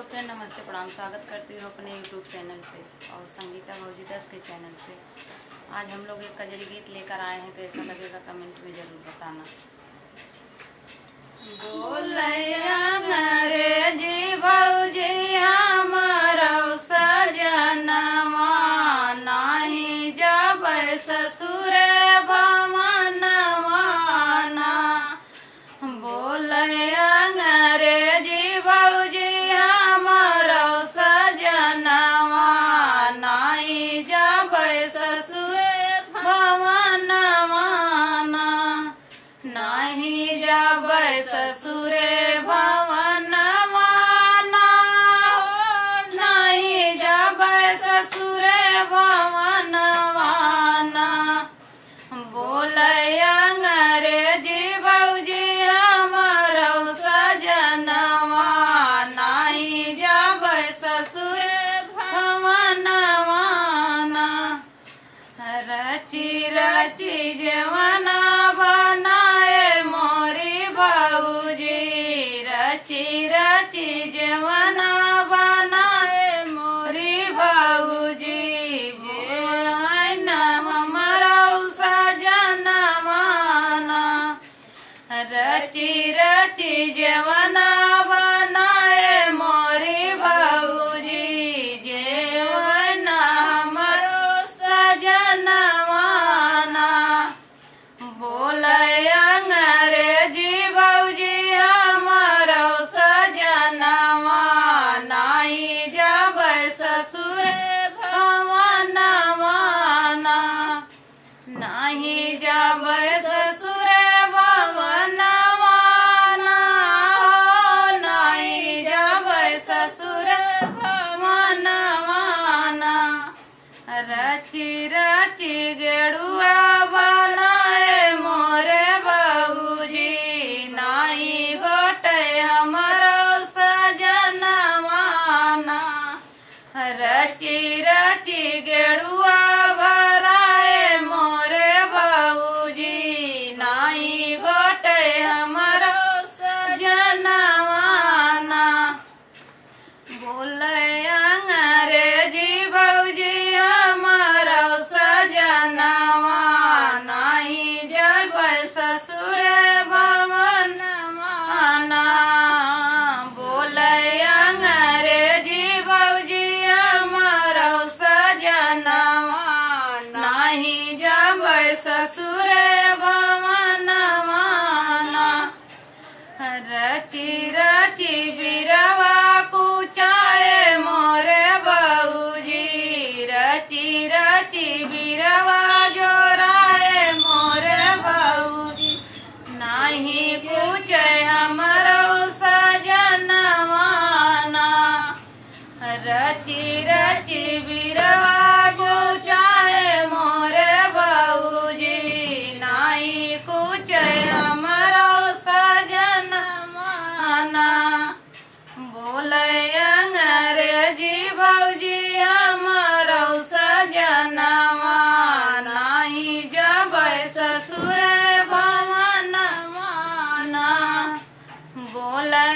Hello friend, नमस्ते, प्रणाम। स्वागत करती हूँ अपने यूट्यूब चैनल पे और संगीता भौजी 10 के चैनल पे। आज हम लोग एक कजरी गीत लेकर आए हैं, कैसा लगेगा कमेंट में ज़रूर बताना। अंग्रेजी भौजी हमारो सजनवा नाही जब ससुर भवनवा ना। बोले अंग्रेजी भौजी हमारो सजनवा नाही जब ससुर भवनवा ना। नाही जब ससुर भवनवा ना, नाही जब ससुर भवनवा ना। बोले अंग्रेजी भौजी हमारो सजनवा नाही जब ससुर भवनवा ना। रची रची जवना बनाए मोरी भौजी, रची रची जवना बनाए मोरी भौजी। हमारो सजनवा ना, रची रची जवना बनाए मोरी भौजी। जेवना हमारो सजनवा ना। बोले अंग्रेजी भौजी हमारो सजनवा नाही जब ससुर भवनवा ना। नाही जब ससुर भवनवा ना, नाही जब ससुर भवनवा ना। रची रची गेड़ुआ बनाए मोरे भौजी, नाही गोटे हमारो सजनवा ना। रची रची गेड़ुआ भराए मोरे भौजी, नाही गोटे हमारो सजनवा ना। बोले अंग्रेजी भौजी हमारो सजनवा नाही जब ससुर भवनवा ना। बोले अंग्रेजी भौजी हमारो सजनवा नाही जब ससुर भवनवा ना। रची रची बिरवा कुचाए मोरे भौजी, रची रची बिरवा जोराए मोरे भौजी। नाही कुचे हमारो सजनवा ना। रची रची बिरवा कुचाए मोरे भौजी, नाही कुचे हमारो सजनवा ना। बोले अंग्रेजी भौजी हमारो सजनवा नाही जब ससुर भवनवा ना। बोले